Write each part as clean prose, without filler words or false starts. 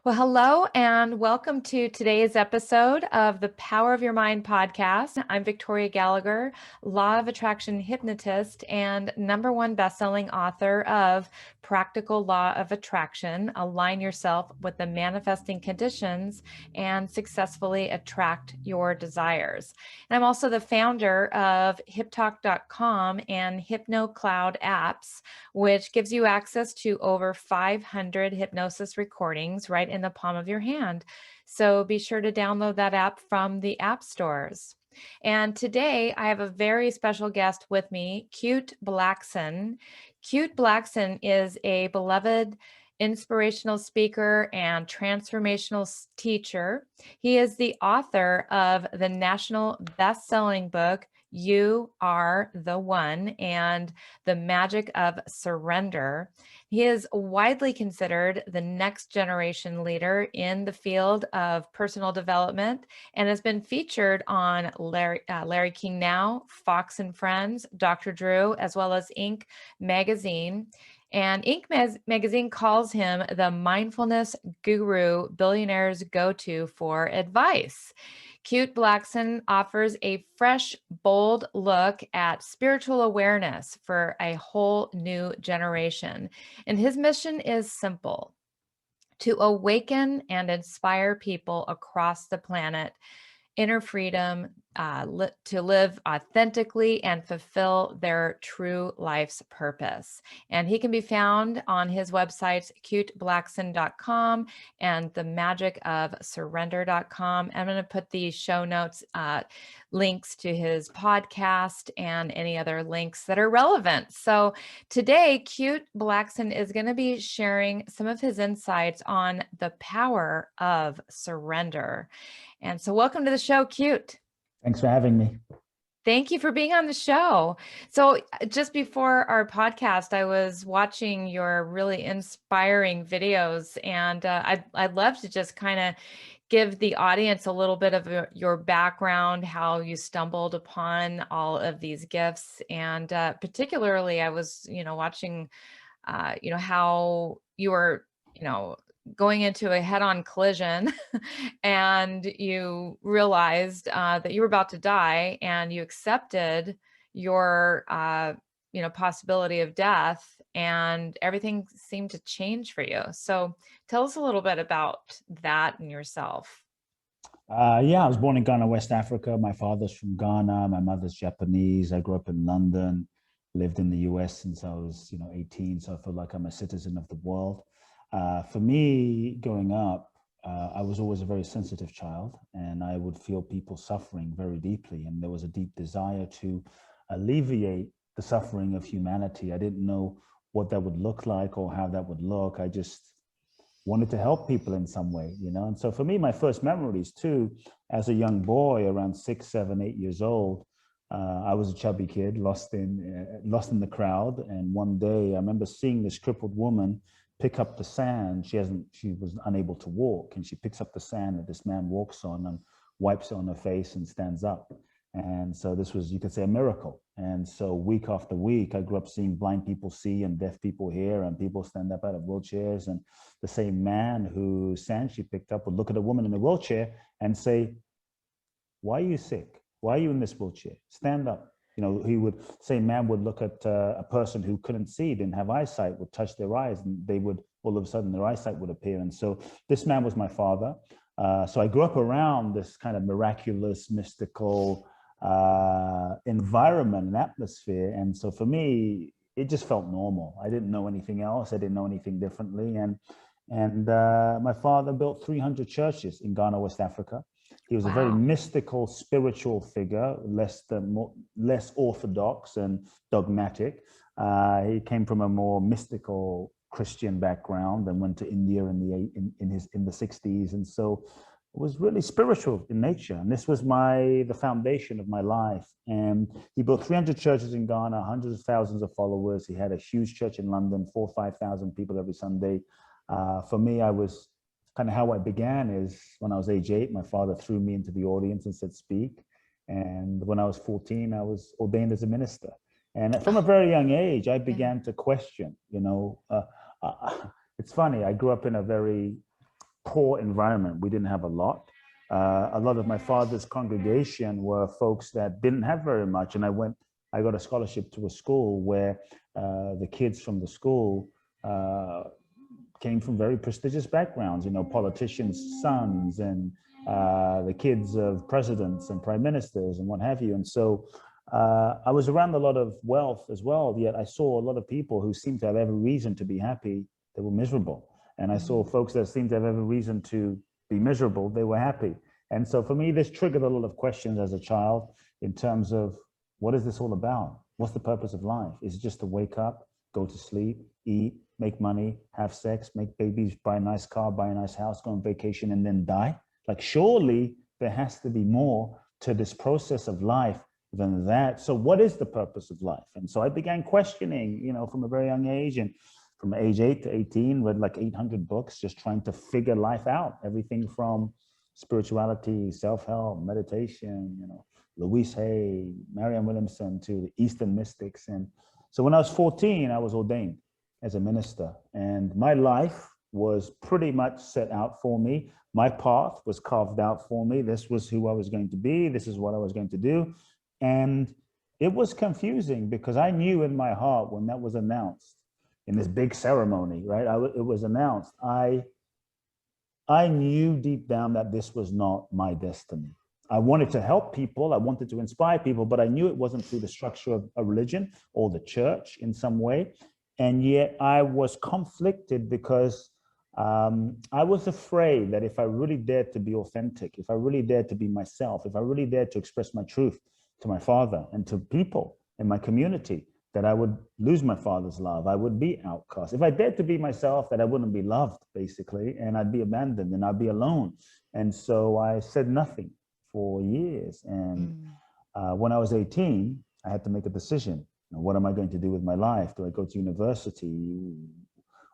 Well, hello and welcome to today's episode of the Power of Your Mind podcast. I'm Victoria Gallagher, law of attraction hypnotist and #1 bestselling author of Practical Law of Attraction: Align Yourself with the Manifesting Conditions and Successfully Attract Your Desires. And I'm also the founder of HipTalk.com and HypnoCloud apps, which gives you access to over 500 hypnosis recordings right in the palm of your hand. So be sure to download that app from the app stores. And today I have a very special guest with me, Kute Blackson. Kute Blackson is a beloved inspirational speaker and transformational teacher. He is the author of the national best-selling book, You.Are.The.One, and The Magic of Surrender. He is widely considered the next generation leader in the field of personal development and has been featured on Larry King Now, Fox and Friends, Dr. Drew, as well as Inc. magazine. And Inc. magazine calls him the mindfulness guru billionaires go to for advice. Kute Blackson offers a fresh, bold look at spiritual awareness for a whole new generation. And his mission is simple: to awaken and inspire people across the planet inner freedom, to live authentically and fulfill their true life's purpose. And he can be found on his websites, kuteblackson.com and themagicofsurrender.com. I'm going to put the show notes, links to his podcast and any other links that are relevant. So today, Kute Blackson is going to be sharing some of his insights on the power of surrender. And so welcome to the show, Kute. Thanks for having me. Thank you for being on the show. So just before our podcast, I was watching your really inspiring videos, and I'd love to just kind of give the audience a little bit of your background, how you stumbled upon all of these gifts. And particularly, I was, watching, how you were, going into a head-on collision and you realized that you were about to die and you accepted your possibility of death, and everything seemed to change for you. So tell us a little bit about that and yourself. Yeah, I was born in Ghana, West Africa. My father's from Ghana. My mother's Japanese. I grew up in London, lived in the US since I was, 18. So I feel like I'm a citizen of the world. For me, growing up, I was always a very sensitive child, and I would feel people suffering very deeply. And there was a deep desire to alleviate the suffering of humanity. I didn't know what that would look like or how that would look. I just wanted to help people in some way, And so for me, my first memories too, as a young boy, around 6, 7, 8 years old, I was a chubby kid, lost in the crowd. And one day, I remember seeing this crippled woman pick up the sand. She was unable to walk, and she picks up the sand that this man walks on and wipes it on her face and stands up. And so this was, you could say, a miracle. And so week after week, I grew up seeing blind people see and deaf people hear, and people stand up out of wheelchairs. And the same man whose sand she picked up would look at a woman in a wheelchair and say, "Why are you sick? Why are you in this wheelchair? Stand up." Same man would look at a person who couldn't see, didn't have eyesight, would touch their eyes, and they would, all of a sudden, their eyesight would appear. And so this man was my father. So I grew up around this kind of miraculous, mystical environment and atmosphere. And so for me, it just felt normal. I didn't know anything else. I didn't know anything differently. And my father built 300 churches in Ghana, West Africa. He was a very mystical, spiritual figure, less orthodox and dogmatic. He came from a more mystical Christian background and went to India in the 60s, and so it was really spiritual in nature. And this was the foundation of my life. And he built 300 churches in Ghana, hundreds of thousands of followers. He had a huge church in London, 4,000 or 5,000 people every Sunday. For me, I was kind of how I began is when I was age 8, my father threw me into the audience and said, "Speak." And when I was 14, I was ordained as a minister. And from a very young age, I began to question, it's funny. I grew up in a very poor environment. We didn't have a lot. A lot of my father's congregation were folks that didn't have very much. And I got a scholarship to a school where the kids from the school came from very prestigious backgrounds, politicians' sons and the kids of presidents and prime ministers and what have you. And so I was around a lot of wealth as well, yet I saw a lot of people who seemed to have every reason to be happy, they were miserable. And I saw folks that seemed to have every reason to be miserable, they were happy. And so for me, this triggered a lot of questions as a child in terms of, what is this all about? What's the purpose of life? Is it just to wake up, go to sleep, eat, make money, have sex, make babies, buy a nice car, buy a nice house, go on vacation, and then die? Like, surely there has to be more to this process of life than that. So what is the purpose of life? And so I began questioning, from a very young age, and from age 8 to 18, read like 800 books, just trying to figure life out. Everything from spirituality, self-help, meditation, Louise Hay, Marianne Williamson, to the Eastern mystics. And so when I was 14, I was ordained as a minister, and my life was pretty much set out for me. My path was carved out for me. This was who I was going to be. This is what I was going to do. And it was confusing because I knew in my heart when that was announced in this big ceremony, right? It was announced. I knew deep down that this was not my destiny. I wanted to help people. I wanted to inspire people, but I knew it wasn't through the structure of a religion or the church in some way. And yet I was conflicted because I was afraid that if I really dared to be authentic, if I really dared to be myself, if I really dared to express my truth to my father and to people in my community, that I would lose my father's love. I would be outcast. If I dared to be myself, that I wouldn't be loved, basically, and I'd be abandoned and I'd be alone. And so I said nothing for years. And when I was 18, I had to make a decision. What am I going to do with my life? Do I go to university?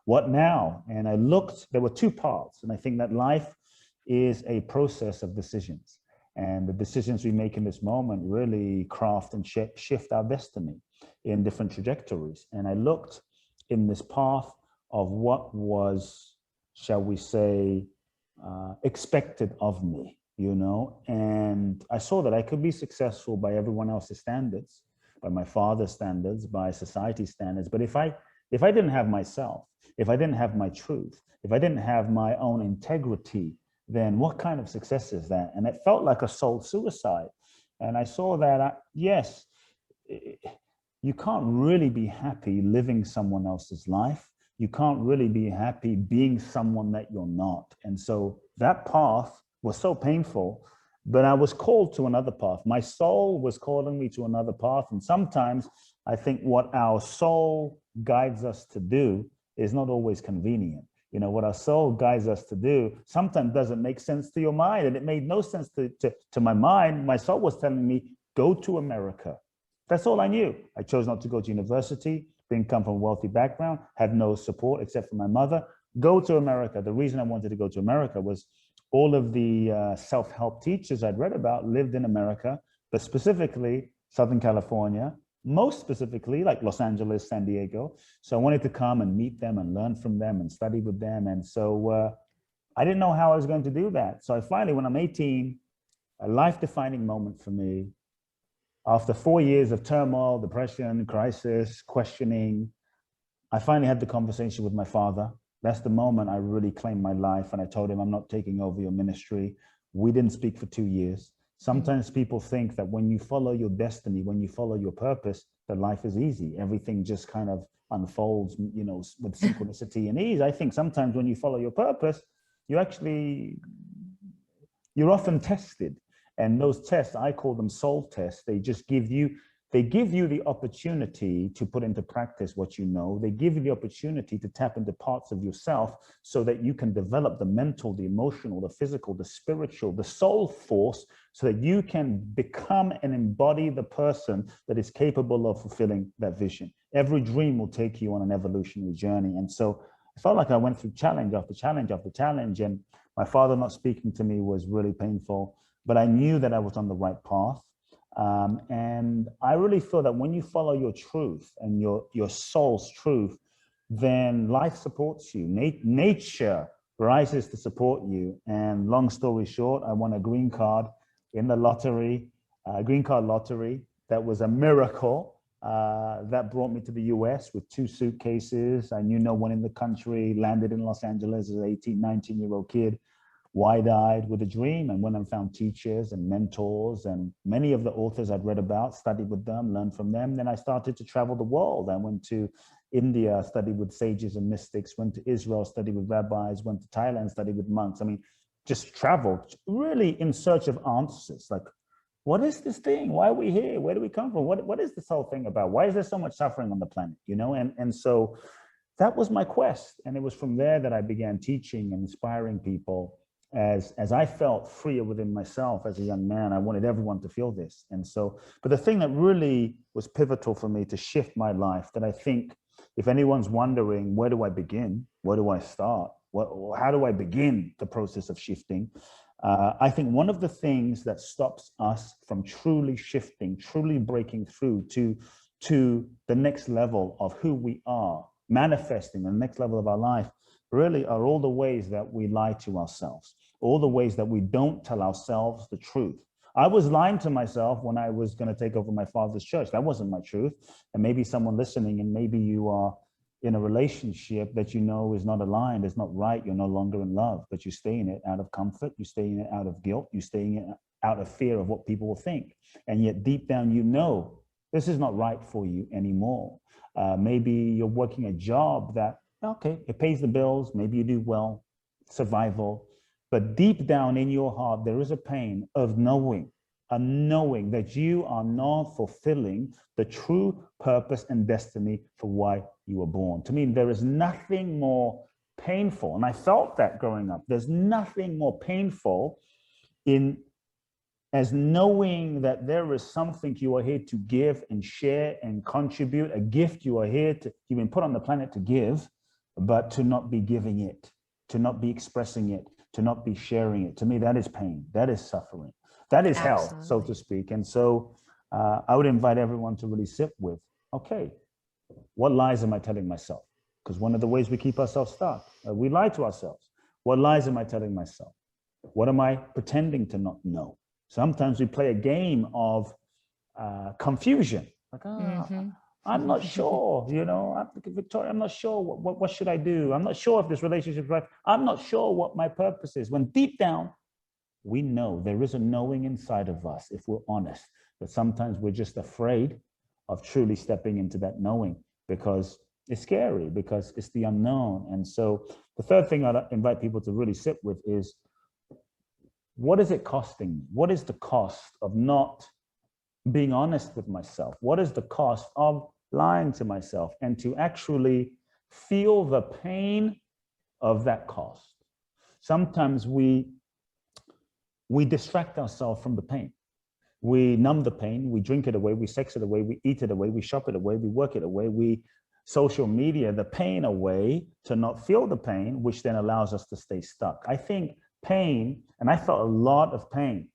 What now? And I looked, there were two parts. And I think that life is a process of decisions. And the decisions we make in this moment really craft and shift our destiny in different trajectories. And I looked in this path of what was, shall we say, expected of me, and I saw that I could be successful by everyone else's standards, by my father's standards, by society's standards. But if I didn't have myself, if I didn't have my truth, if I didn't have my own integrity, then what kind of success is that? And it felt like a soul suicide. And I saw that, yes, you can't really be happy living someone else's life. You can't really be happy being someone that you're not. And so that path was so painful, but I was called to another path. My soul was calling me to another path. And sometimes I think what our soul guides us to do is not always convenient. What our soul guides us to do sometimes doesn't make sense to your mind. And it made no sense to my mind. My soul was telling me, go to America. That's all I knew. I chose not to go to university, didn't come from a wealthy background, had no support except for my mother. Go to America. The reason I wanted to go to America was all of the self-help teachers I'd read about lived in America, but specifically Southern California, most specifically like Los Angeles, San Diego. So I wanted to come and meet them and learn from them and study with them. And so I didn't know how I was going to do that. So I finally, when I'm 18, a life-defining moment for me, after 4 years of turmoil, depression, crisis, questioning, I finally had the conversation with my father. That's the moment I really claimed my life. And I told him, I'm not taking over your ministry. We didn't speak for 2 years. Sometimes people think that when you follow your destiny, when you follow your purpose, that life is easy. Everything just kind of unfolds, with synchronicity and ease. I think sometimes when you follow your purpose, you're often tested. And those tests, I call them soul tests. They just give you the opportunity to put into practice what you know. They give you the opportunity to tap into parts of yourself so that you can develop the mental, the emotional, the physical, the spiritual, the soul force, so that you can become and embody the person that is capable of fulfilling that vision. Every dream will take you on an evolutionary journey. And so I felt like I went through challenge after challenge after challenge, and my father not speaking to me was really painful, but I knew that I was on the right path. And I really feel that when you follow your truth and your soul's truth, then life supports you. Nature rises to support you. And long story short, I won a green card in the lottery, green card lottery. That was a miracle. That brought me to the US with 2 suitcases. I knew no one in the country, landed in Los Angeles as an 18, 19-year-old kid, wide-eyed with a dream, and went and found teachers and mentors and many of the authors I'd read about, studied with them, learned from them. Then I started to travel the world. I went to India, studied with sages and mystics, went to Israel, studied with rabbis, went to Thailand, studied with monks. I mean, just traveled really in search of answers. Like, what is this thing? Why are we here? Where do we come from? What is this whole thing about? Why is there so much suffering on the planet? You know, and so that was my quest. And it was from there that I began teaching and inspiring people. As I felt freer within myself as a young man, I wanted everyone to feel this. And so, but the thing that really was pivotal for me to shift my life, that I think if anyone's wondering, where do I begin? Where do I start? How do I begin the process of shifting? I think one of the things that stops us from truly shifting, truly breaking through to the next level of who we are, manifesting the next level of our life, really are all the ways that we lie to ourselves, all the ways that we don't tell ourselves the truth. I was lying to myself when I was going to take over my father's church. That wasn't my truth. And maybe someone listening, and maybe you are in a relationship that you know is not aligned, is not right, you're no longer in love, but you stay in it out of comfort, you stay in it out of guilt, you stay in it out of fear of what people will think. And yet deep down, you know, this is not right for you anymore. Maybe you're working a job that, okay, it pays the bills, maybe you do well, survival, but deep down in your heart, there is a pain of knowing, a knowing that you are not fulfilling the true purpose and destiny for why you were born. To me, there is nothing more painful, and I felt that growing up. There's nothing more painful in as knowing that there is something you are here to give and share and contribute, a gift you are here to, you've been put on the planet to give, but to not be giving it, to not be expressing it, to not be sharing it. To me, that is pain, that is suffering, that is hell, so to speak. And so I would invite everyone to really sit with, okay, what lies am I telling myself? Because one of the ways we keep ourselves stuck, we lie to ourselves. What lies am I telling myself? What am I pretending to not know? Sometimes we play a game of confusion. Like, I'm not sure, you know, Victoria, I'm not sure what should I do? I'm not sure if this relationship is right. I'm not sure what my purpose is. When deep down, we know there is a knowing inside of us, if we're honest, but sometimes we're just afraid of truly stepping into that knowing because it's scary, because it's the unknown. And so the third thing I'd invite people to really sit with is, what is it costing me? What is the cost of not being honest with myself? What is the cost of lying to myself? And to actually feel the pain of that cost. Sometimes we distract ourselves from the pain. We numb the pain, we drink it away, we sex it away, we eat it away, we shop it away, we work it away, we social media the pain away to not feel the pain, which then allows us to stay stuck. I think pain, and I felt a lot of pain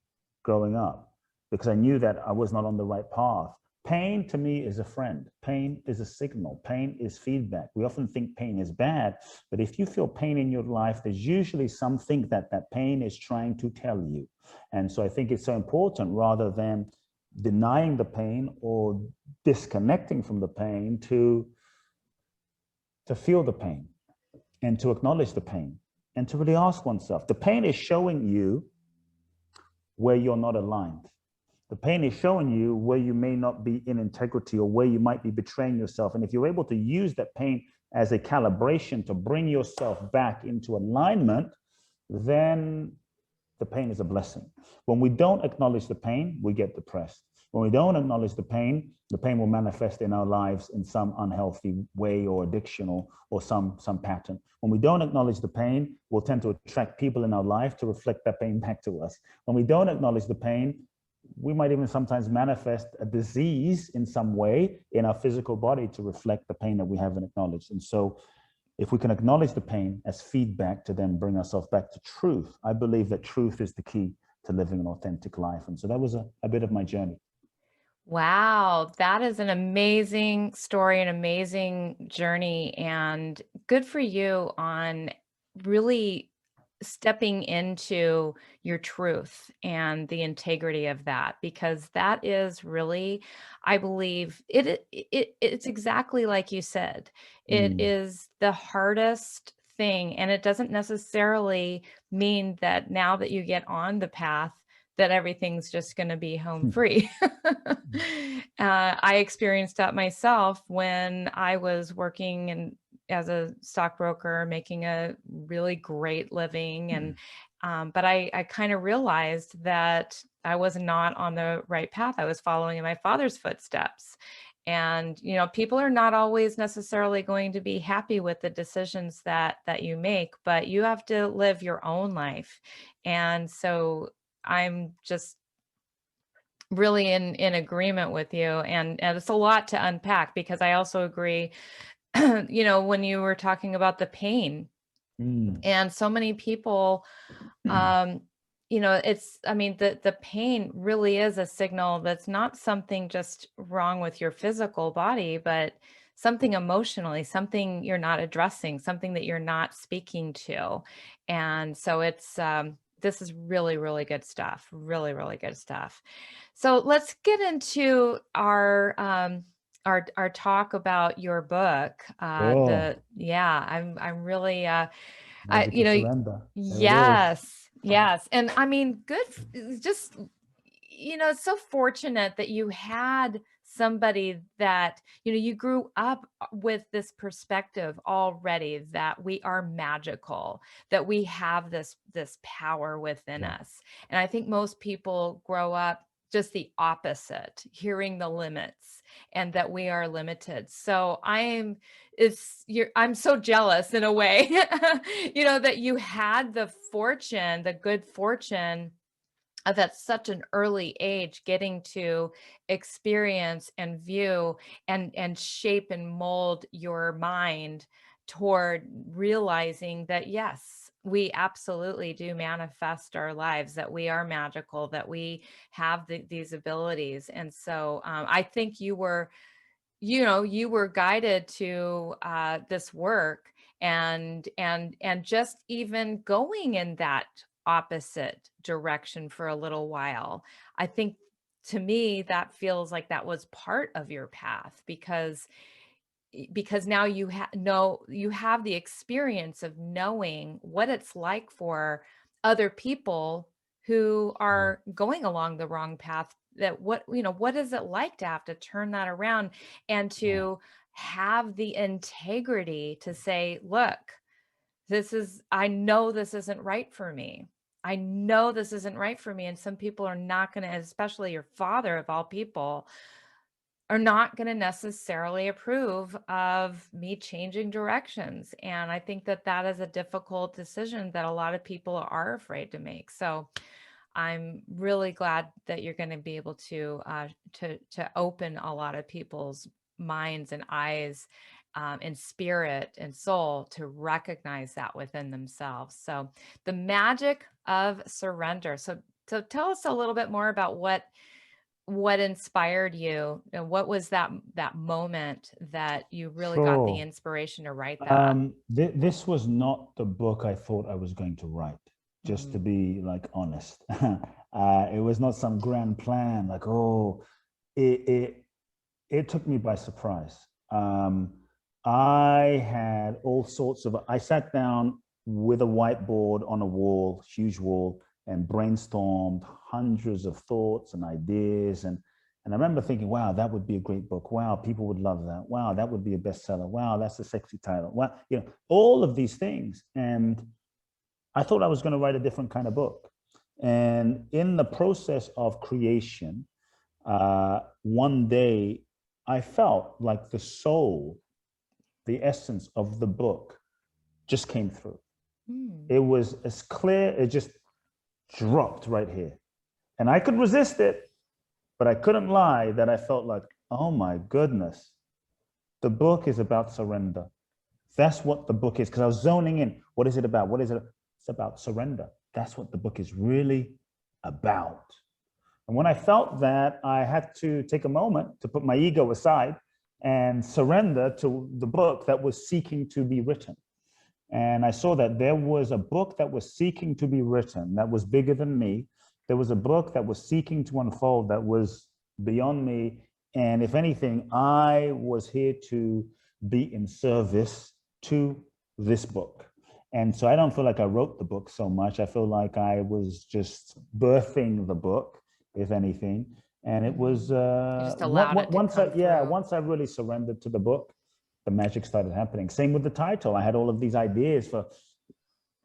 growing up because I knew that I was not on the right path. Pain to me is a friend. Pain is a signal. Pain is feedback. We often think pain is bad, but if you feel pain in your life, there's usually something that pain is trying to tell you. And so I think it's so important, rather than denying the pain or disconnecting from the pain, to feel the pain and to acknowledge the pain and to really ask oneself. The pain is showing you where you're not aligned. The pain is showing you where you may not be in integrity or where you might be betraying yourself. And if you're able to use that pain as a calibration to bring yourself back into alignment, then the pain is a blessing. When we don't acknowledge the pain, we get depressed. When we don't acknowledge the pain will manifest in our lives in some unhealthy way or addiction or some pattern. When we don't acknowledge the pain, we'll tend to attract people in our life to reflect that pain back to us. When we don't acknowledge the pain, we might even sometimes manifest a disease in some way in our physical body to reflect the pain that we haven't acknowledged. And so if we can acknowledge the pain as feedback to then bring ourselves back to truth, I believe that truth is the key to living an authentic life. And so that was a bit of my journey. Wow, that is an amazing story, an amazing journey, and good for you on really stepping into your truth and the integrity of that, because that is really, I believe it's exactly like you said. It Mm. is the hardest thing, and it doesn't necessarily mean that now that you get on the path that everything's just going to be home free. I experienced that myself when I was working in as a stockbroker, making a really great living. And but I kind of realized that I was not on the right path. I was following in my father's footsteps. And people are not always necessarily going to be happy with the decisions that you make, but you have to live your own life. And so I'm just really in agreement with you, and it's a lot to unpack, because I also agree. When you were talking about the pain, Mm. and so many people, um, it's, I mean, the pain really is a signal that's not something just wrong with your physical body, but something emotionally, something you're not addressing, something that you're not speaking to. And so it's this is really, really good stuff. Really, really good stuff. So let's get into our talk about your book. Sure. I'm really Magic of Surrender. There it is. yes, yes. And I mean, just, it's so fortunate that you had somebody that, you grew up with this perspective already, that we are magical, that we have this power within Yeah. us. And I think most people grow up just the opposite, hearing the limits and that we are limited. So I'm so jealous in a way, that you had the good fortune of at such an early age getting to experience and view and shape and mold your mind toward realizing that yes, we absolutely do manifest our lives, that we are magical, that we have these abilities. And so I think you were guided to this work, and just even going in that opposite direction for a little while. I think, to me, that feels like that was part of your path, because now you have the experience of knowing what it's like for other people who Yeah. are going along the wrong path, that what is it like to have to turn that around, and Yeah. to have the integrity to say, look, I know this isn't right for me. I know this isn't right for me. And some people are not going to, especially your father of all people, are not going to necessarily approve of me changing directions. And I think that that is a difficult decision that a lot of people are afraid to make. So I'm really glad that you're going to be able to open a lot of people's minds and eyes, and spirit and soul, to recognize that within themselves. So the magic of surrender. So tell us a little bit more about what inspired you, and what was that moment that you really got the Sure. inspiration to write that? This was not the book I thought I was going to write, just to Mhm. be like honest. It was not some grand plan, like, oh, it, it, it took me by surprise. I had all sorts of, I sat down with a whiteboard on a wall, huge wall, and brainstormed hundreds of thoughts and ideas. And I remember thinking, wow, that would be a great book. Wow, people would love that. Wow, that would be a bestseller. Wow, that's a sexy title. Wow, all of these things. And I thought I was going to write a different kind of book. And in the process of creation, one day I felt like the soul, the essence of the book just came through. Mm. It was as clear, it just dropped right here. And I could resist it, but I couldn't lie that I felt like, oh my goodness, the book is about surrender. That's what the book is. Because I was zoning in. What is it about? What is it? It's about surrender. That's what the book is really about. And when I felt that, I had to take a moment to put my ego aside and surrender to the book that was seeking to be written. And I saw that there was a book that was seeking to be written that was bigger than me. There was a book that was seeking to unfold that was beyond me. And if anything, I was here to be in service to this book. And so I don't feel like I wrote the book so much. I feel like I was just birthing the book, if anything. And it was You just allowed it to come through. once I really surrendered to the book, the magic started happening. Same with the title. I had all of these ideas for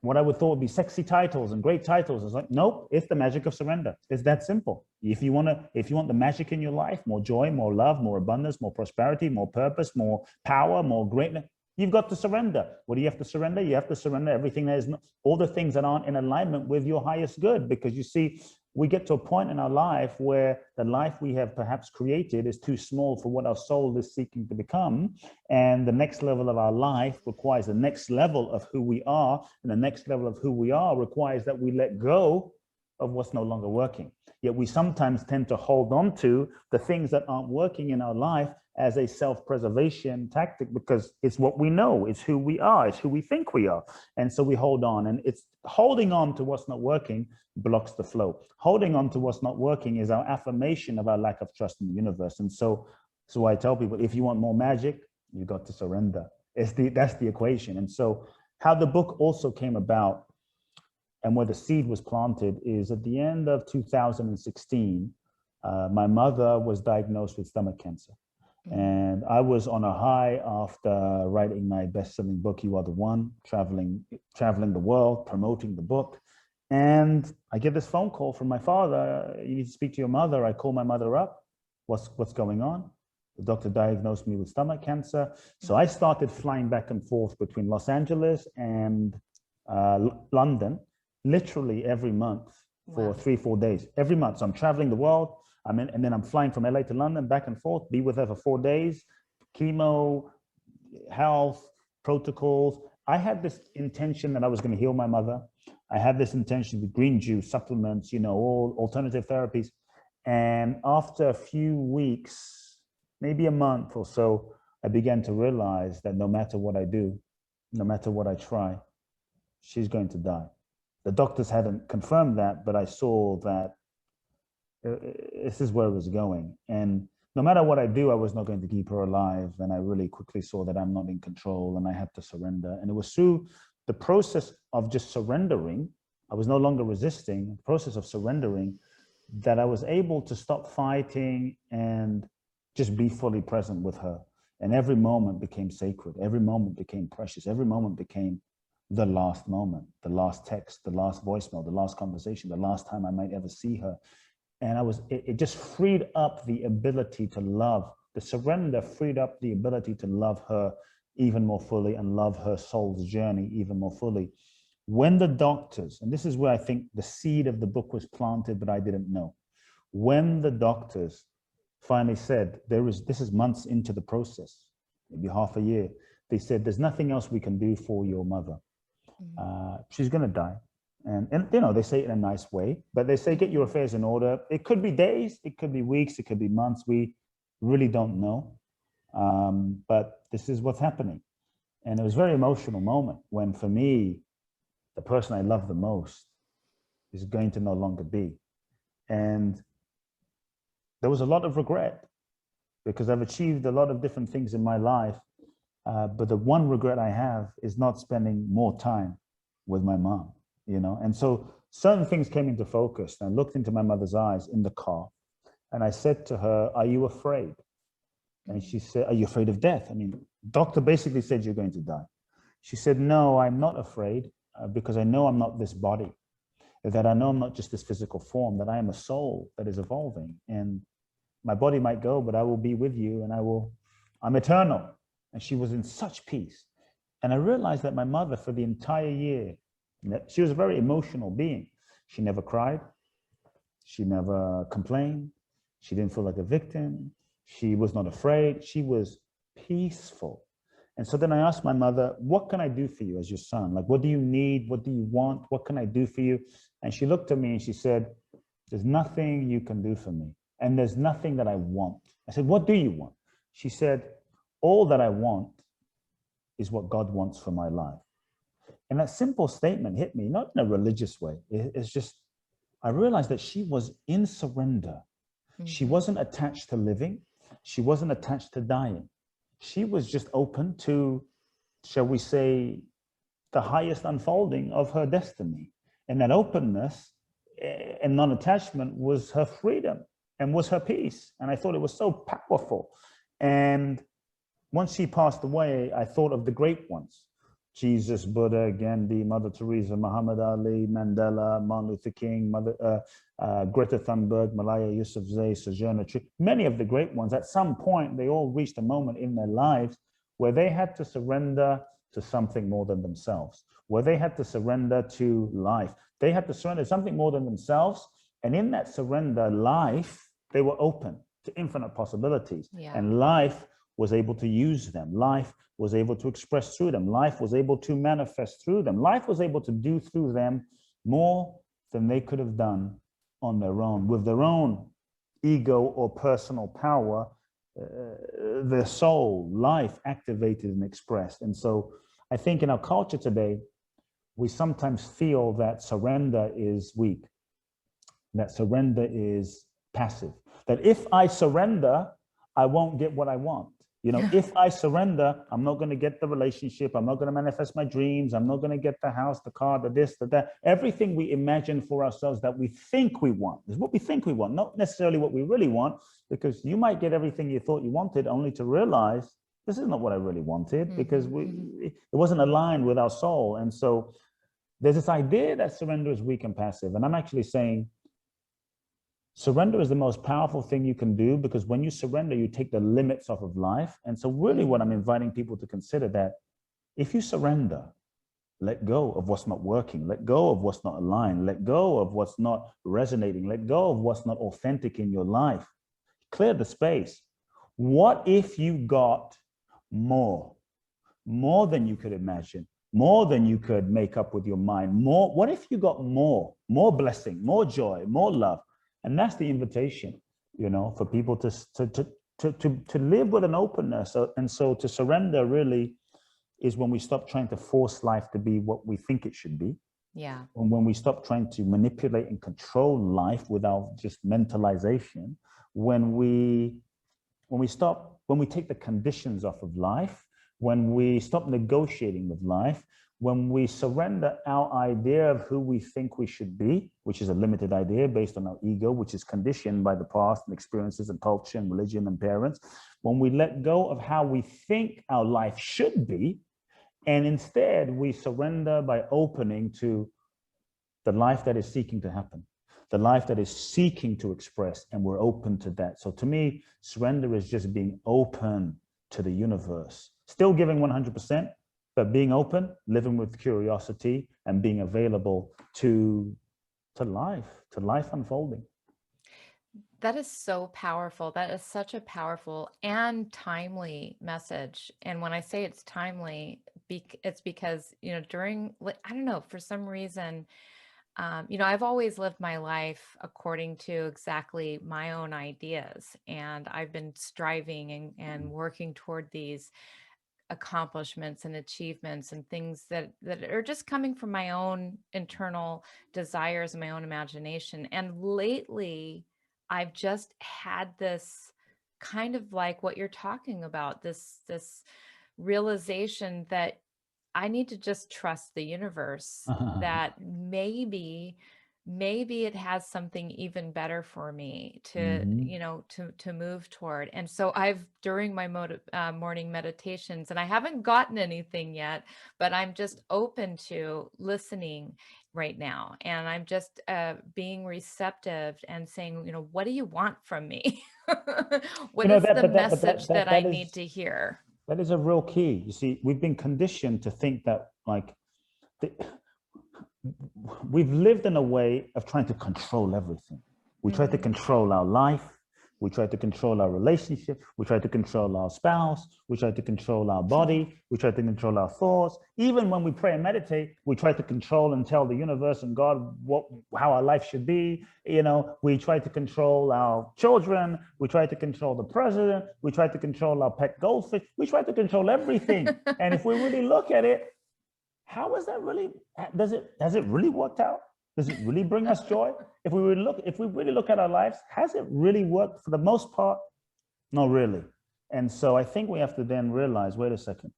what I would thought would be sexy titles and great titles. It's like, nope, it's the magic of surrender. It's that simple. If you want the magic in your life, more joy, more love, more abundance, more prosperity, more purpose, more power, more greatness, you've got to surrender. What do you have to surrender? You have to surrender everything that is not, all the things that aren't in alignment with your highest good. Because you see, we get to a point in our life where the life we have perhaps created is too small for what our soul is seeking to become. And the next level of our life requires the next level of who we are. And the next level of who we are requires that we let go of what's no longer working. Yet we sometimes tend to hold on to the things that aren't working in our life as a self-preservation tactic, because it's what we know, it's who we are, it's who we think we are. And so we hold on, and it's holding on to what's not working blocks the flow. Holding on to what's not working is our affirmation of our lack of trust in the universe. And so I tell people, if you want more magic, you got to surrender. That's the equation. And so how the book also came about and where the seed was planted is at the end of 2016, my mother was diagnosed with stomach cancer. And I was on a high after writing my best-selling book, You.Are.The.One, traveling the world, promoting the book. And I get this phone call from my father. You need to speak to your mother. I call my mother up. What's going on? The doctor diagnosed me with stomach cancer. So I started flying back and forth between Los Angeles and London, literally every month for 3-4 days. Every month. So I'm traveling the world. And then I'm flying from LA to London, back and forth, be with her for 4 days, chemo, health, protocols. I had this intention that I was going to heal my mother. I had this intention with green juice, supplements, all alternative therapies. And after a few weeks, maybe a month or so, I began to realize that no matter what I do, no matter what I try, she's going to die. The doctors hadn't confirmed that, but I saw that this is where it was going. And no matter what I do, I was not going to keep her alive. And I really quickly saw that I'm not in control and I had to surrender. And it was through the process of just surrendering, I was no longer resisting, the process of surrendering, that I was able to stop fighting and just be fully present with her. And every moment became sacred. Every moment became precious. Every moment became the last moment, the last text, the last voicemail, the last conversation, the last time I might ever see her. And it just freed up the ability to love. The surrender freed up the ability to love her even more fully and love her soul's journey even more fully. When the doctors, and this is where I think the seed of the book was planted, but I didn't know. When the doctors finally said, this is months into the process, maybe half a year, they said, there's nothing else we can do for your mother. She's going to die. And they say it in a nice way, but they say, get your affairs in order. It could be days, it could be weeks, it could be months. We really don't know. But this is what's happening. And it was a very emotional moment when, for me, the person I love the most is going to no longer be. And there was a lot of regret because I've achieved a lot of different things in my life. But the one regret I have is not spending more time with my mom. And so certain things came into focus. And I looked into my mother's eyes in the car and I said to her, are you afraid? And she said, are you afraid of death? I mean, doctor basically said you're going to die. She said, no, I'm not afraid because I know I'm not this body, that I know I'm not just this physical form, that I am a soul that is evolving and my body might go, but I will be with you and I'm eternal. And she was in such peace. And I realized that my mother for the entire year, she was a very emotional being. She never cried. She never complained. She didn't feel like a victim. She was not afraid. She was peaceful. And so then I asked my mother, what can I do for you as your son? Like, what do you need? What do you want? What can I do for you? And she looked at me and she said, there's nothing you can do for me. And there's nothing that I want. I said, what do you want? She said, all that I want is what God wants for my life. And that simple statement hit me, not in a religious way. It's just, I realized that she was in surrender. She wasn't attached to living. She wasn't attached to dying. She was just open to, shall we say, the highest unfolding of her destiny. And that openness and non-attachment was her freedom and was her peace. And I thought it was so powerful. And once she passed away, I thought of the great ones: Jesus, Buddha, Gandhi, Mother Teresa, Muhammad Ali, Mandela, Martin Luther King, Greta Thunberg, Malaya Yousafzai, Sojourner Truth. Many of the great ones, at some point, they all reached a moment in their lives where they had to surrender to something more than themselves, where they had to surrender to life. They had to surrender to something more than themselves. And in that surrender, life, they were open to infinite possibilities. Yeah. And life was able to use them. Life was able to express through them. Life was able to manifest through them. Life was able to do through them more than they could have done on their own, with their own ego or personal power, their soul, life activated and expressed. And so I think in our culture today, we sometimes feel that surrender is weak, that surrender is passive, that if I surrender, I won't get what I want. You know, if I surrender, I'm not going to get the relationship. I'm not going to manifest my dreams. I'm not going to get the house, the car, the this, the that. Everything we imagine for ourselves that we think we want is what we think we want, not necessarily what we really want, because you might get everything you thought you wanted only to realize this is not what I really wanted, because it wasn't aligned with our soul. And so there's this idea that surrender is weak and passive. And I'm actually saying surrender is the most powerful thing you can do, because when you surrender, you take the limits off of life. And so really what I'm inviting people to consider, that if you surrender, let go of what's not working, let go of what's not aligned, let go of what's not resonating, let go of what's not authentic in your life, clear the space. What if you got more than you could imagine, more than you could make up with your mind, more? What if you got more blessing, more joy, more love? And that's the invitation, you know, for people to live with an openness. And so to surrender really is when we stop trying to force life to be what we think it should be. Yeah. And when we stop trying to manipulate and control life without just mentalization, when we take the conditions off of life, when we stop negotiating with life, when we surrender our idea of who we think we should be, which is a limited idea based on our ego, which is conditioned by the past and experiences and culture and religion and parents, when we let go of how we think our life should be, and instead we surrender by opening to the life that is seeking to happen, the life that is seeking to express, and we're open to that. So to me, surrender is just being open to the universe, still giving 100%, but being open, living with curiosity, and being available to life unfolding. That is so powerful. That is such a powerful and timely message. And when I say it's timely, it's because, you know, I don't know, for some reason, you know, I've always lived my life according to exactly my own ideas. And I've been striving and working toward these accomplishments and achievements and things that are just coming from my own internal desires and my own imagination. And lately, I've just had this kind of like what you're talking about, this realization that I need to just trust the universe, that maybe it has something even better for me to, you know, to move toward. And so I've, during my morning meditations, and I haven't gotten anything yet, but I'm just open to listening right now. And I'm just being receptive and saying, you know, what do you want from me? What is the message that I need to hear? That is a real key. You see, we've been conditioned to think that, like, we've lived in a way of trying to control everything. We try to control our life. We try to control our relationship. We try to control our spouse. We try to control our body. We try to control our thoughts. Even when we pray and meditate, we try to control and tell the universe and God how our life should be. You know, we try to control our children. We try to control the president. We try to control our pet goldfish. We try to control everything. And if we really look at it, how is that really, has it really worked out? Does it really bring us joy? If we really look at our lives, has it really worked? For the most part, not really. And so I think we have to then realize, wait a second,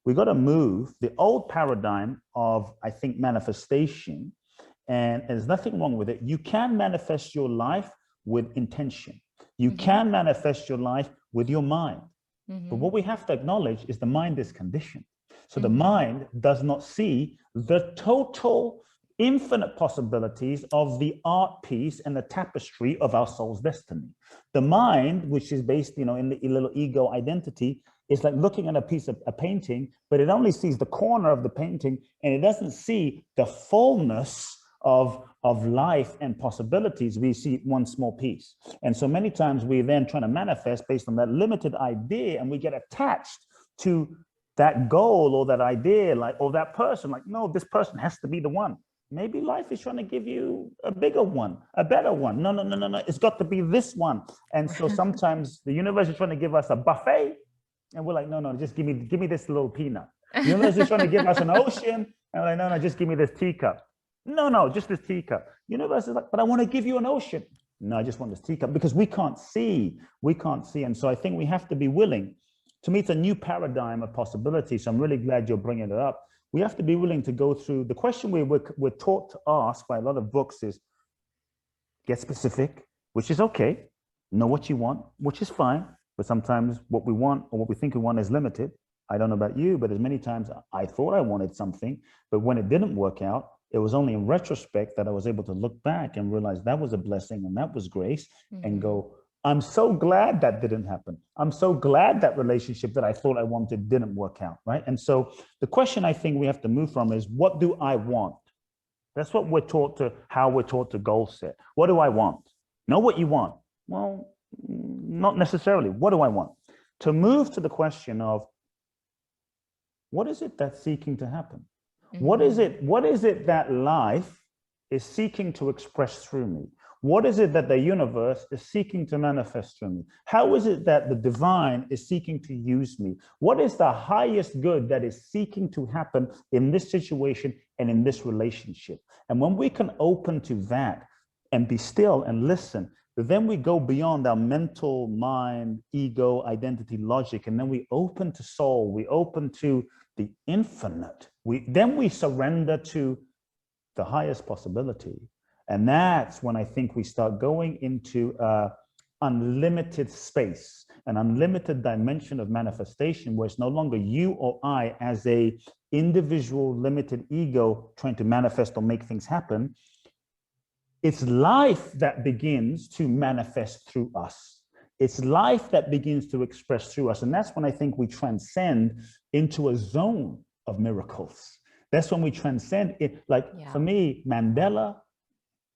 we got to move the old paradigm of, I think, manifestation. And there's nothing wrong with it. You can manifest your life with intention. You can manifest your life with your mind. But what we have to acknowledge is the mind is conditioned. So the mind does not see the total infinite possibilities of the art piece and the tapestry of our soul's destiny. The mind, which is based, in the little ego identity, is like looking at a piece of a painting, but it only sees the corner of the painting, and it doesn't see the fullness of life and possibilities. We see one small piece. And so many times we then try to manifest based on that limited idea, and we get attached to that goal or that idea, or that person, no, this person has to be the one. Maybe life is trying to give you a bigger one, a better one. No. It's got to be this one. And so sometimes the universe is trying to give us a buffet, and we're like, no, just give me this little peanut. The universe is trying to give us an ocean, and we're like, no, just give me this teacup. No, just this teacup. Universe is like, but I want to give you an ocean. No, I just want this teacup, because we can't see. And so I think we have to be willing. To me, it's a new paradigm of possibility. So I'm really glad you're bringing it up. We have to be willing to go through the question we're taught to ask by a lot of books is, get specific, which is okay. Know what you want, which is fine. But sometimes what we want or what we think we want is limited. I don't know about you, but as many times I thought I wanted something, but when it didn't work out, it was only in retrospect that I was able to look back and realize that was a blessing and that was grace, and go, I'm so glad that didn't happen. I'm so glad that relationship that I thought I wanted didn't work out, right? And so the question I think we have to move from is, what do I want? That's what how we're taught to goal set. What do I want? Know what you want. Well, not necessarily. What do I want? To move to the question of, what is it that's seeking to happen? What is it that life is seeking to express through me? What is it that the universe is seeking to manifest through me? How is it that the divine is seeking to use me? What is the highest good that is seeking to happen in this situation and in this relationship? And when we can open to that and be still and listen, then we go beyond our mental mind, ego, identity, logic, and then we open to soul, we open to the infinite. Then we surrender to the highest possibility. And that's when I think we start going into unlimited space, an unlimited dimension of manifestation, where it's no longer you or I as a individual limited ego trying to manifest or make things happen. It's life that begins to manifest through us. It's life that begins to express through us. And that's when I think we transcend into a zone of miracles. That's when we transcend it. For me, Mandela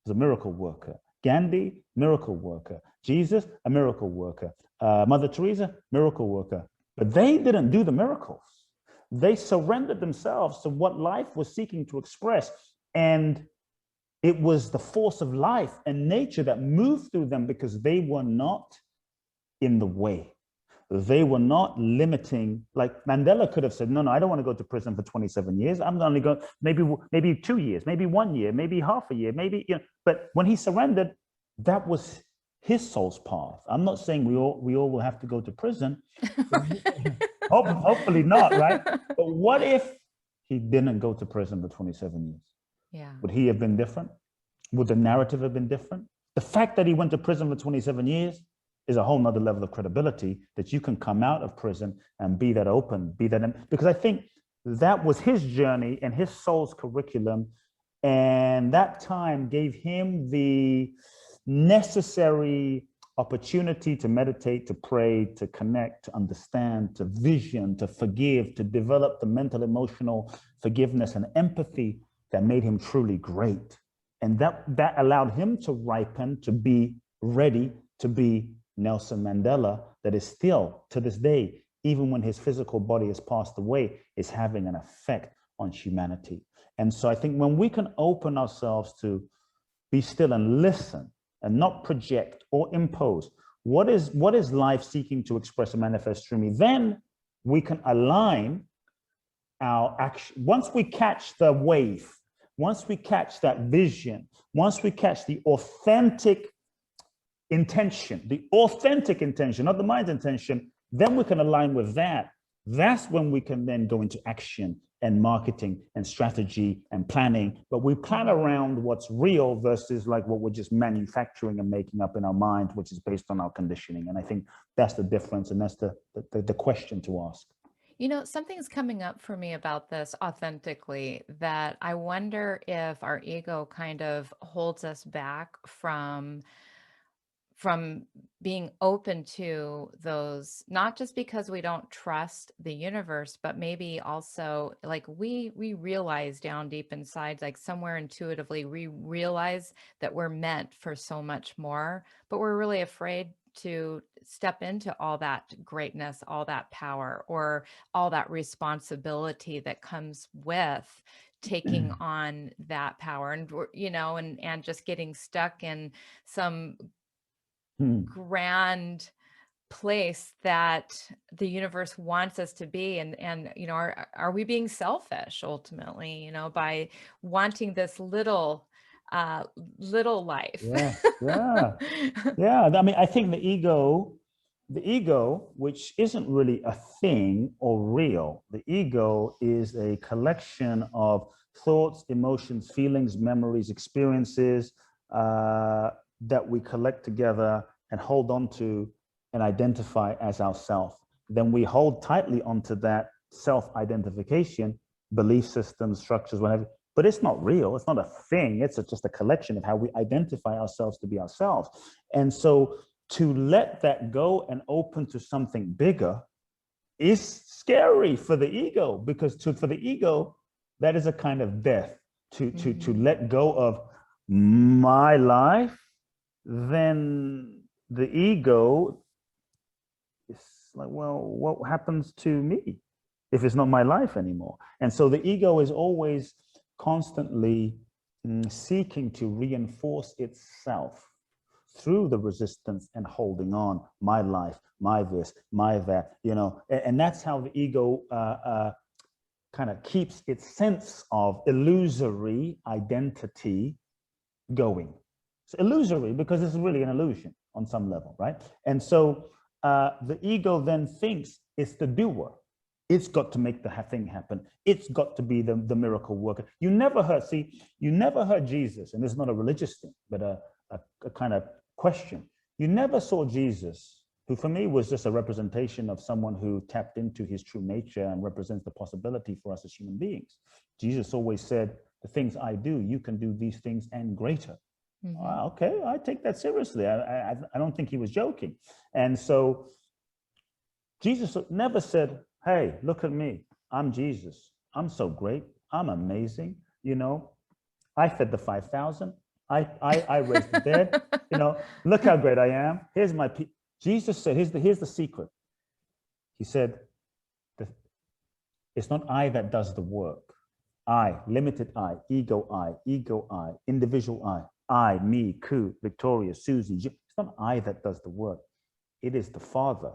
was a miracle worker. Gandhi, miracle worker. Jesus, a miracle worker. Mother Teresa, miracle worker. But they didn't do the miracles. They surrendered themselves to what life was seeking to express. And it was the force of life and nature that moved through them, because they were not in the way. They were not limiting. Like Mandela could have said, no, I don't want to go to prison for 27 years. I'm only going, maybe 2 years, maybe 1 year, maybe half a year, maybe, but when he surrendered, that was his soul's path. I'm not saying we all will have to go to prison. Hopefully not, right? But what if he didn't go to prison for 27 years? Yeah. Would he have been different? Would the narrative have been different? The fact that he went to prison for 27 years is a whole nother level of credibility, that you can come out of prison and be that open, because I think that was his journey and his soul's curriculum. And that time gave him the necessary opportunity to meditate, to pray, to connect, to understand, to vision, to forgive, to develop the mental, emotional forgiveness and empathy that made him truly great. And that allowed him to ripen, to be ready to be Nelson Mandela, that is still, to this day, even when his physical body has passed away, is having an effect on humanity. And so I think when we can open ourselves to be still and listen and not project or impose, what is life seeking to express and manifest through me, then we can align our action, once we catch the wave, once we catch that vision, once we catch the authentic intention, not the mind's intention, then we can align with that. That's when we can then go into action and marketing and strategy and planning. But we plan around what's real versus like what we're just manufacturing and making up in our mind, which is based on our conditioning. And I think that's the difference. And that's the question to ask. You know, something's coming up for me about this authentically that I wonder if our ego kind of holds us back from being open to those, not just because we don't trust the universe, but maybe also like we realize down deep inside, like somewhere intuitively we realize that we're meant for so much more, but we're really afraid to step into all that greatness, all that power, or all that responsibility that comes with taking on that power. And you know, and just getting stuck in some grand place that the universe wants us to be. And you know, are we being selfish ultimately, you know, by wanting this little life? Yeah, yeah, yeah. I mean, I think the ego, which isn't really a thing or real, the ego is a collection of thoughts, emotions, feelings, memories, experiences that we collect together and hold on to and identify as ourself. Then we hold tightly onto that self-identification, belief systems, structures, whatever. But it's not real. It's not a thing. It's just a collection of how we identify ourselves to be ourselves. And so to let that go and open to something bigger is scary for the ego, because for the ego, that is a kind of death. To let go of my life, then the ego is like, well, what happens to me if it's not my life anymore? And so the ego is always constantly seeking to reinforce itself through the resistance and holding on. My life, my this, my that, you know. And that's how the ego kind of keeps its sense of illusory identity going. It's illusory because it's really an illusion on some level, right? And so the ego then thinks it's the doer. It's got to make the thing happen. It's got to be the miracle worker. You never heard Jesus, and this is not a religious thing, but a kind of question. You never saw Jesus, who for me was just a representation of someone who tapped into his true nature and represents the possibility for us as human beings. Jesus always said, the things I do, you can do these things and greater. Okay, I take that seriously. I don't think he was joking. And so Jesus never said, hey, look at me. I'm Jesus. I'm so great. I'm amazing. You know, I fed the 5,000. I raised the dead. You know, look how great I am. Here's my Jesus said, here's the secret. He said, it's not I that does the work. I, limited I, ego I, individual I, me, Kute, Victoria, Susie. It's not I that does the work. It is the Father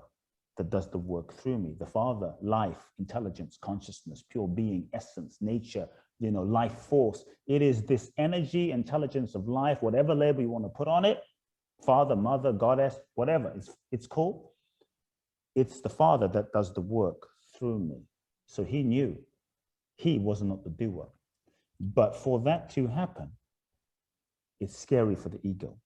that does the work through me. The Father, life, intelligence, consciousness, pure being, essence, nature, you know, life force. It is this energy, intelligence of life, whatever label you want to put on it, Father, Mother, Goddess, whatever it's called. It's the Father that does the work through me. So he knew he was not the doer. But for that to happen, it's scary for the ego.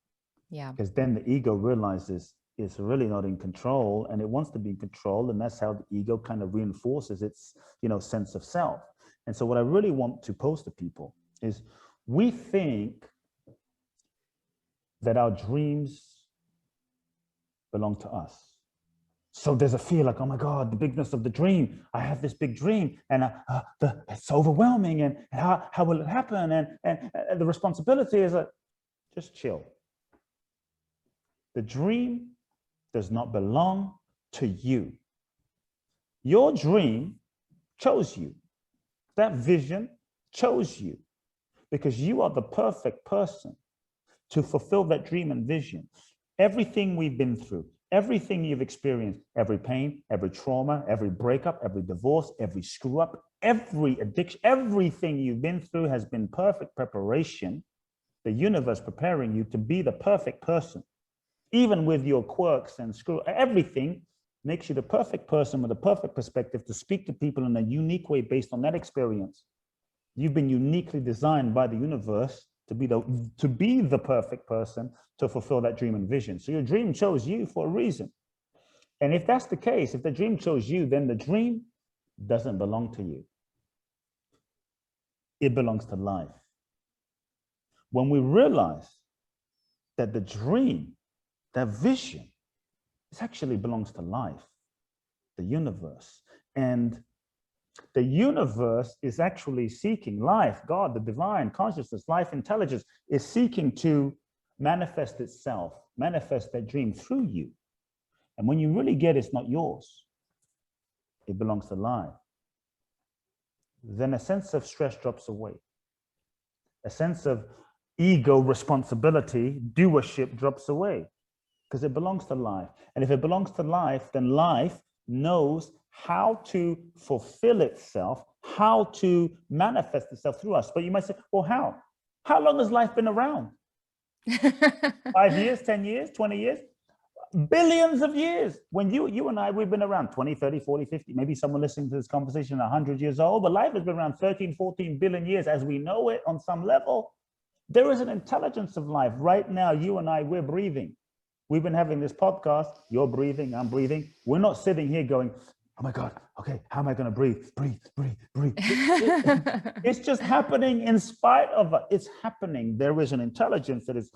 Yeah. Because then the ego realizes it's really not in control and it wants to be in control. And that's how the ego kind of reinforces its, you know, sense of self. And so what I really want to pose to people is, we think that our dreams belong to us. So there's a fear like, oh my God, the bigness of the dream. I have this big dream and it's overwhelming, and how will it happen? And the responsibility is like, just chill. The dream does not belong to you. Your dream chose you. That vision chose you because you are the perfect person to fulfill that dream and vision. Everything we've been through, everything you've experienced, every pain, every trauma, every breakup, every divorce, every screw up, every addiction, everything you've been through has been perfect preparation, the universe preparing you to be the perfect person. Even with your quirks and everything makes you the perfect person with a perfect perspective to speak to people in a unique way based on that experience. You've been uniquely designed by the universe to be the perfect person to fulfill that dream and vision. So your dream chose you for a reason. And if that's the case, if the dream chose you, then the dream doesn't belong to you. It belongs to life. When we realize that the dream, that vision, it actually belongs to life, the universe. And the universe is actually seeking life, God, the divine consciousness, life intelligence is seeking to manifest itself, manifest that dream through you. And when you really get it's not yours, it belongs to life, then a sense of stress drops away. A sense of ego responsibility, doership drops away because it belongs to life. And if it belongs to life, then life knows how to fulfill itself, how to manifest itself through us. But you might say, well, how? How long has life been around? 5 years, 10 years, 20 years? Billions of years. When you and I, we've been around 20, 30, 40, 50, maybe someone listening to this conversation 100 years old, but life has been around 13, 14 billion years as we know it on some level. There is an intelligence of life. Right now, you and I, we're breathing. We've been having this podcast. You're breathing, I'm breathing. We're not sitting here going, oh my God, okay, how am I going to breathe? Breathe, breathe, breathe. It's just happening in spite of it. It's happening. There is an intelligence that is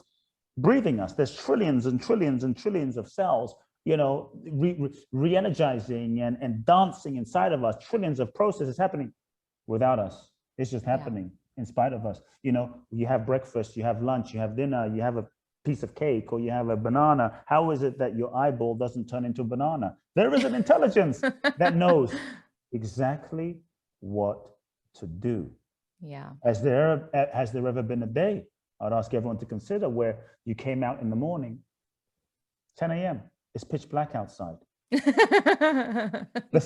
breathing us. There's trillions and trillions and trillions of cells, you know, re-energizing and dancing inside of us. Trillions of processes happening without us. It's just happening in spite of us. You know, you have breakfast, you have lunch, you have dinner, you have a piece of cake, or you have a banana. How is it that your eyeball doesn't turn into a banana? There is an intelligence that knows exactly what to do. Yeah. Has there ever been a day, I'd ask everyone to consider, where you came out in the morning, 10 a.m., it's pitch black outside. The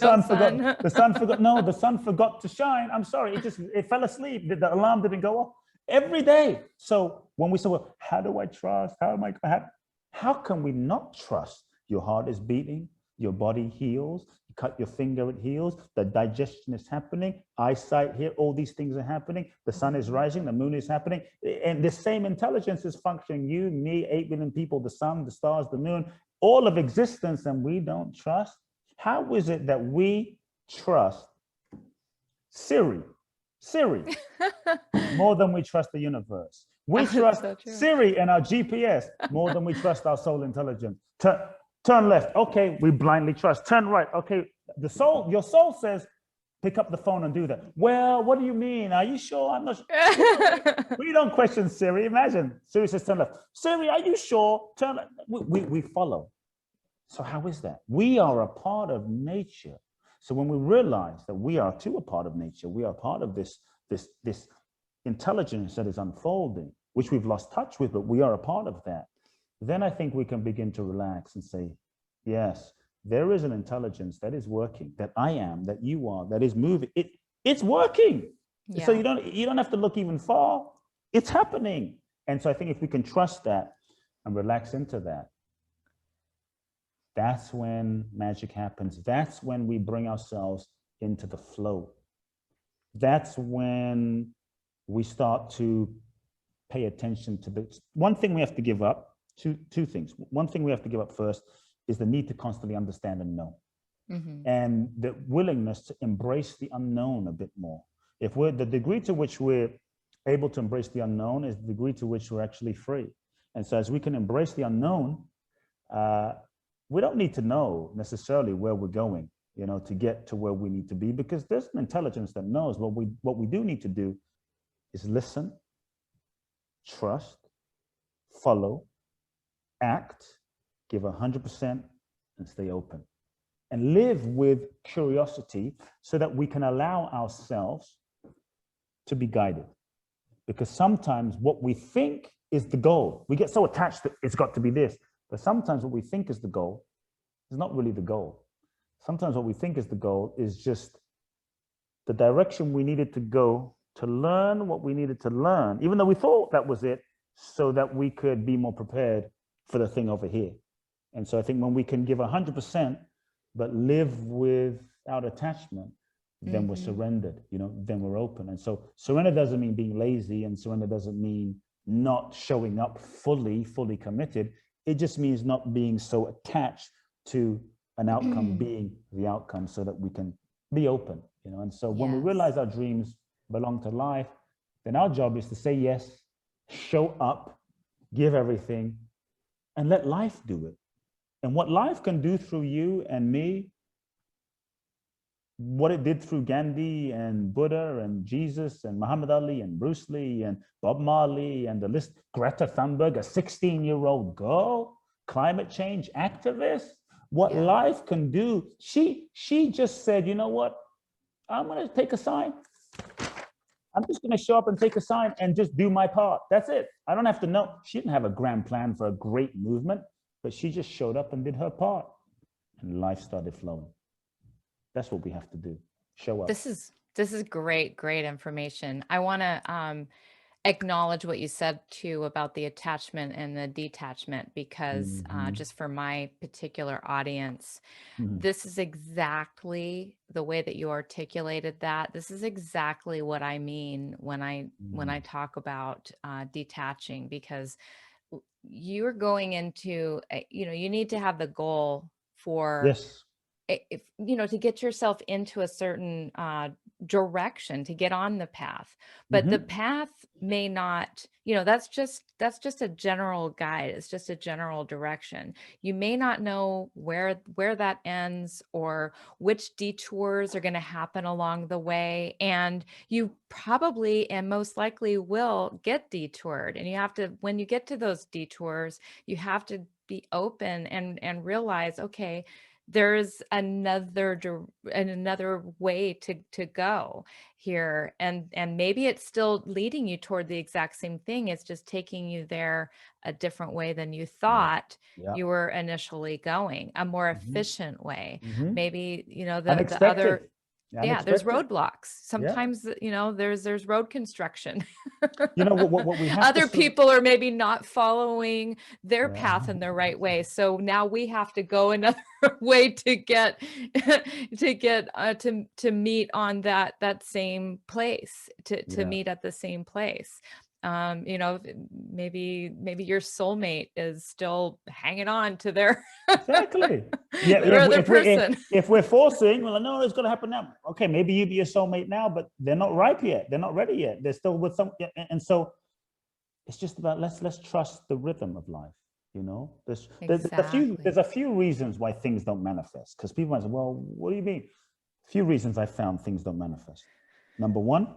sun forgot to shine. I'm sorry, it fell asleep. The alarm didn't go off. Every day. So when we say, well, how do I trust? How can we not trust? Your heart is beating, your body heals, you cut your finger, it heals, the digestion is happening, eyesight here, all these things are happening, the sun is rising, the moon is happening, and the same intelligence is functioning, you, me, 8 billion people, the sun, the stars, the moon, all of existence, and we don't trust? How is it that we trust Siri more than we trust the universe? We trust Siri and our GPS more than we trust our soul intelligence. Turn left. Okay, we blindly trust. Turn right. Okay, your soul says, pick up the phone and do that. Well, what do you mean? Are you sure? I'm not sure. We don't question Siri. Imagine Siri says turn left. Siri, are you sure? Turn left. We follow. So how is that? We are a part of nature. So when we realize that we are too a part of nature, we are part of this intelligence that is unfolding, which we've lost touch with, but we are a part of that. Then I think we can begin to relax and say, yes, there is an intelligence that is working, that I am, that you are, that is moving. It's working. Yeah. So you don't have to look even far. It's happening. And so I think if we can trust that and relax into that, that's when magic happens. That's when we bring ourselves into the flow. That's when we start to pay attention to the one thing we have to give up. Two things. One thing we have to give up first is the need to constantly understand and know, and the willingness to embrace the unknown a bit more. If the degree to which we're able to embrace the unknown is the degree to which we're actually free. And so as we can embrace the unknown, we don't need to know necessarily where we're going, you know, to get to where we need to be, because there's an intelligence that knows. What we do need to do is listen, trust, follow, act, give 100%, and stay open. And live with curiosity so that we can allow ourselves to be guided. Because sometimes what we think is the goal, we get so attached that it's got to be this, but sometimes what we think is the goal is not really the goal. Sometimes what we think is the goal is just the direction we needed to go to learn what we needed to learn, even though we thought that was it, so that we could be more prepared for the thing over here. And so I think when we can give 100%, but live without attachment, then we're surrendered, then we're open. And so surrender doesn't mean being lazy, and surrender doesn't mean not showing up fully committed. It just means not being so attached to an outcome being the outcome, so that we can be open, And so when we realize our dreams belong to life, then our job is to say yes, show up, give everything, and let life do it. And what life can do through you and me, what it did through Gandhi and Buddha and Jesus and Muhammad Ali and Bruce Lee and Bob Marley and the list, Greta Thunberg, a 16-year-old girl, climate change activist, what life can do. She just said, you know what? I'm going to take a sign. I'm just going to show up and take a sign and just do my part. That's it. I don't have to know. She didn't have a grand plan for a great movement, but she just showed up and did her part, and life started flowing. That's what we have to do. Show up. This is great information. I want to acknowledge what you said too about the attachment and the detachment, because just for my particular audience, this is exactly the way that you articulated that. This is exactly what I mean when I talk about detaching, because you're going into, you need to have the goal for, if to get yourself into a certain direction, to get on the path, but the path may not, that's just a general guide. It's just a general direction. You may not know where that ends, or which detours are going to happen along the way, and you probably and most likely will get detoured. And you have to, when you get to those detours, you have to be open and realize, okay, there's another way to go here, and maybe it's still leading you toward the exact same thing. It's just taking you there a different way than you thought you were initially going, a more efficient way. Maybe the other. Yeah, there's roadblocks. Sometimes, there's road construction. What we have Other people are maybe not following their path in the right way. So now we have to go another way to get to meet on that same place, to meet at the same place. Maybe your soulmate is still hanging on to their exactly. their other person. If we're forcing, well, no, it's going to happen now. Okay, maybe you be your soulmate now, but they're not ripe yet. They're not ready yet. They're still with some, and so it's just about let's trust the rhythm of life. There's a few reasons why things don't manifest, because people might say, well, what do you mean? A few reasons I found things don't manifest. Number one,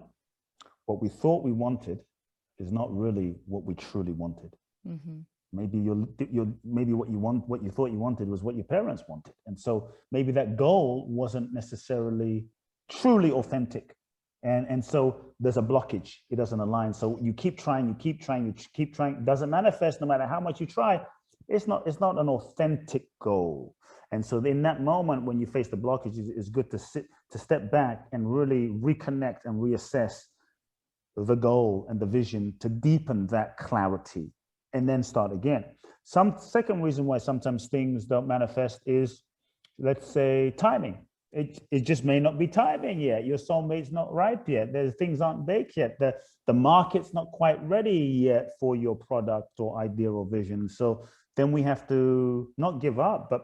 what we thought we wanted is not really what we truly wanted. Maybe maybe what you thought you wanted was what your parents wanted, and so maybe that goal wasn't necessarily truly authentic, and so there's a blockage. It doesn't align. So you keep trying, it doesn't manifest no matter how much you try. It's not an authentic goal. And so in that moment, when you face the blockage, it's good to step back and really reconnect and reassess the goal and the vision, to deepen that clarity, and then start again. Second reason why sometimes things don't manifest is, let's say, timing. It just may not be timing yet. Your soulmate's not ripe yet. Things aren't baked yet. The market's not quite ready yet for your product or idea or vision. So then we have to not give up, but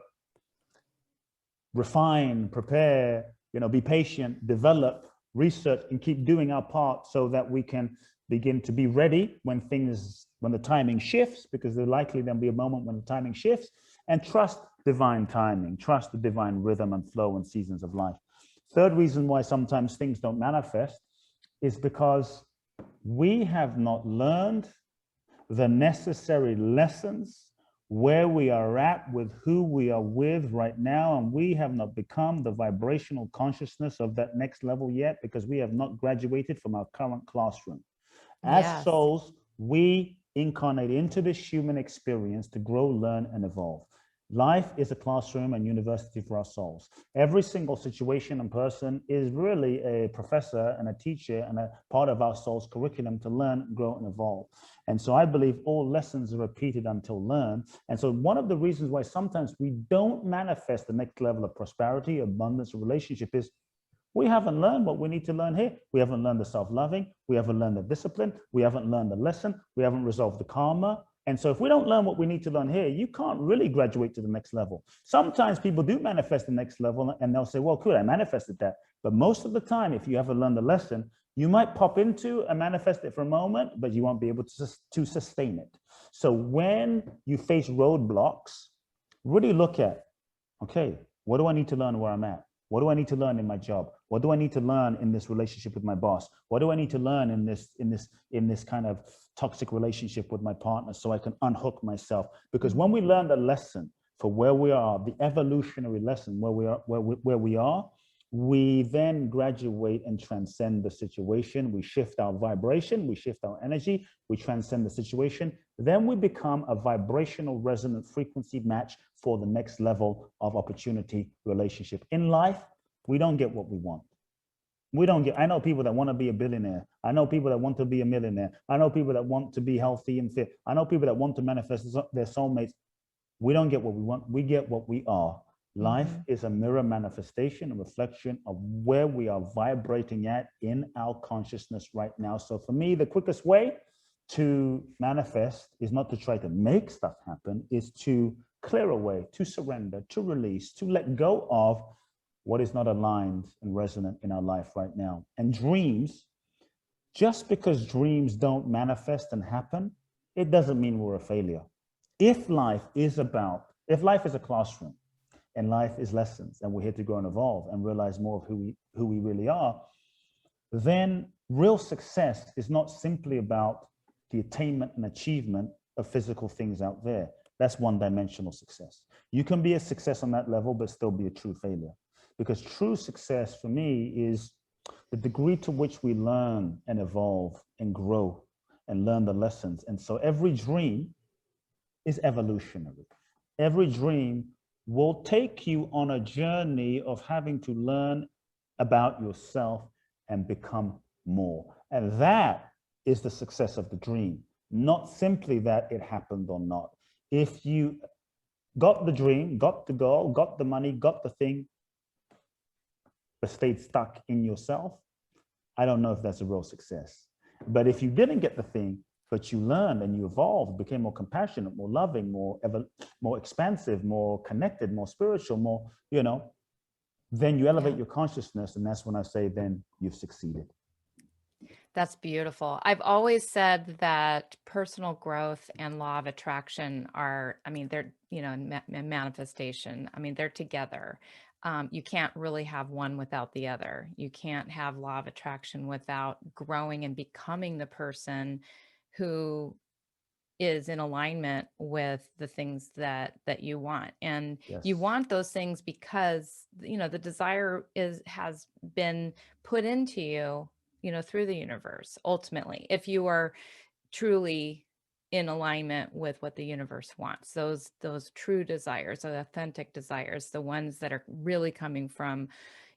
refine, prepare, be patient, develop, research, and keep doing our part, so that we can begin to be ready when the timing shifts, because there'll likely then be a moment when the timing shifts, and trust divine timing, trust the divine rhythm and flow and seasons of life. Third reason why sometimes things don't manifest is because we have not learned the necessary lessons where we are at with who we are with right now, and we have not become the vibrational consciousness of that next level yet, because we have not graduated from our current classroom. As souls, we incarnate into this human experience to grow, learn, and evolve. Life is a classroom and university for our souls. Every single situation and person is really a professor and a teacher and a part of our soul's curriculum to learn, grow, and evolve. And so I believe all lessons are repeated until learned. And so one of the reasons why sometimes we don't manifest the next level of prosperity, abundance, or relationship is we haven't learned what we need to learn here. We haven't learned the self-loving. We haven't learned the discipline. We haven't learned the lesson. We haven't resolved the karma. And so if we don't learn what we need to learn here, you can't really graduate to the next level. Sometimes people do manifest the next level and they'll say, well, cool, I manifested that. But most of the time, if you haven't learned the lesson, you might pop into and manifest it for a moment, but you won't be able to sustain it. So when you face roadblocks, really look at, okay, what do I need to learn where I'm at? What do I need to learn in my job? What do I need to learn in this relationship with my boss? What do I need to learn in this kind of toxic relationship with my partner so I can unhook myself? Because when we learn the lesson for where we are, the evolutionary lesson where we are, we then graduate and transcend the situation. We shift our vibration, we shift our energy, we transcend the situation. Then we become a vibrational resonant frequency match for the next level of opportunity relationship. In life, we don't get what we want. I know people that want to be a billionaire. I know people that want to be a millionaire. I know people that want to be healthy and fit. I know people that want to manifest their soulmates. We don't get what we want. We get what we are. Life is a mirror manifestation, a reflection of where we are vibrating at in our consciousness right now. So for me, the quickest way to manifest is not to try to make stuff happen, is to clear away, to surrender, to release, to let go of what is not aligned and resonant in our life right now. And dreams, just because dreams don't manifest and happen, it doesn't mean we're a failure. If life is a classroom, and life is lessons, and we're here to grow and evolve and realize more of who we really are, then real success is not simply about the attainment and achievement of physical things out there. That's one-dimensional success. You can be a success on that level, but still be a true failure. Because true success for me is the degree to which we learn and evolve and grow and learn the lessons. And so every dream is evolutionary. Every dream will take you on a journey of having to learn about yourself and become more. And that is the success of the dream, not simply that it happened or not. If you got the dream, got the goal, got the money, got the thing, but stayed stuck in yourself, I don't know if that's a real success. But if you didn't get the thing, but you learned and you evolved, became more compassionate, more loving, more expansive, more connected, more spiritual, more, then you elevate your consciousness. And that's when I say, then you've succeeded. That's beautiful. I've always said that personal growth and law of attraction are, they're, manifestation. They're together. You can't really have one without the other. You can't have law of attraction without growing and becoming the person who is in alignment with the things that you want. And you want those things because, the desire has been put into you, through the universe. Ultimately, if you are truly in alignment with what the universe wants, those true desires, the authentic desires, the ones that are really coming from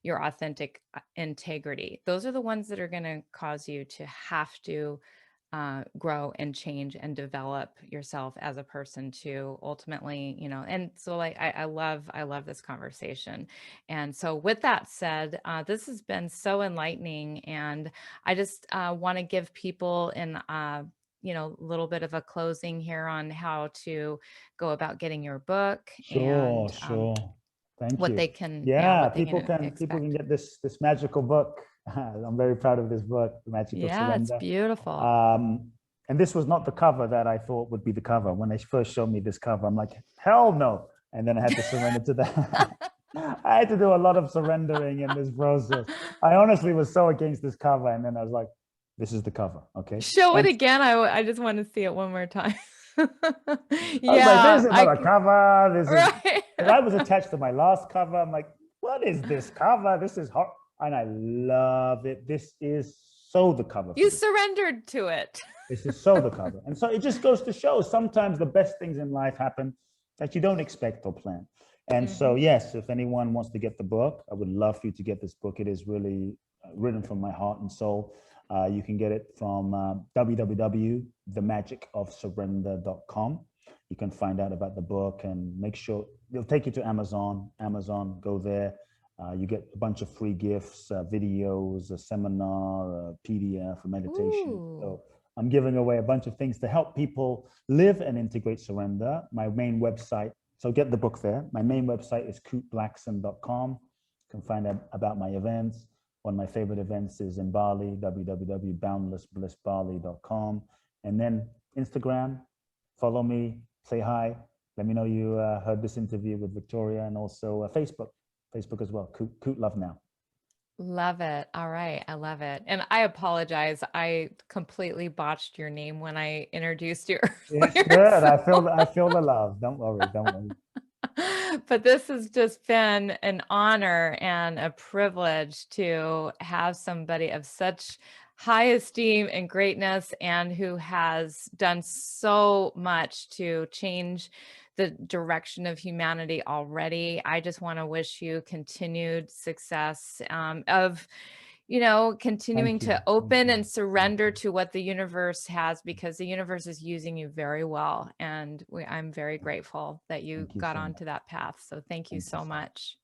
your authentic integrity, those are the ones that are going to cause you to have to grow and change and develop yourself as a person to ultimately, and so I love this conversation. And so with that said, this has been so enlightening, and I just want to give people a little bit of a closing here on how to go about getting your book. Sure. Thank what you. They can, what they people can get this magical book. I'm very proud of this book, The Magic of Surrender. It's beautiful. And this was not the cover that I thought would be the cover. When they first showed me this cover, I'm like, hell no. And then I had to surrender to that. I had to do a lot of surrendering in this process. I honestly was so against this cover. And then I was like, this is the cover. Okay. Show it again. I just want to see it one more time. I was like, this is another cover. This is, and I was attached to my last cover. I'm like, what is this cover? This is hot. And I love it. This is so the cover. You surrendered to it. This is so the cover. And so it just goes to show sometimes the best things in life happen that you don't expect or plan. And so, yes, if anyone wants to get the book, I would love for you to get this book. It is really written from my heart and soul. You can get it from www.themagicofsurrender.com. You can find out about the book and make sure they'll take you to Amazon. Amazon, go there. You get a bunch of free gifts, videos, a seminar, a PDF, a meditation. Ooh. So I'm giving away a bunch of things to help people live and integrate surrender. My main website, so get the book there. My main website is kuteblackson.com. You can find out about my events. One of my favorite events is in Bali, www.boundlessblissbali.com. And then Instagram, follow me, say hi. Let me know you heard this interview with Victoria, and also Facebook as well. Kute Love Now. Love it. All right. I love it. And I apologize. I completely botched your name when I introduced you It's earlier. good. So I feel the love. Don't worry. Don't worry. but this has just been an honor and a privilege to have somebody of such high esteem and greatness and who has done so much to change the direction of humanity already. I just want to wish you continued success of continuing Thank you. to Thank open you. and Thank surrender you. to what the universe has, because the universe is using you very well. And I'm very grateful that you Thank you got so much. onto that path. So thank you Thank you so so much. much.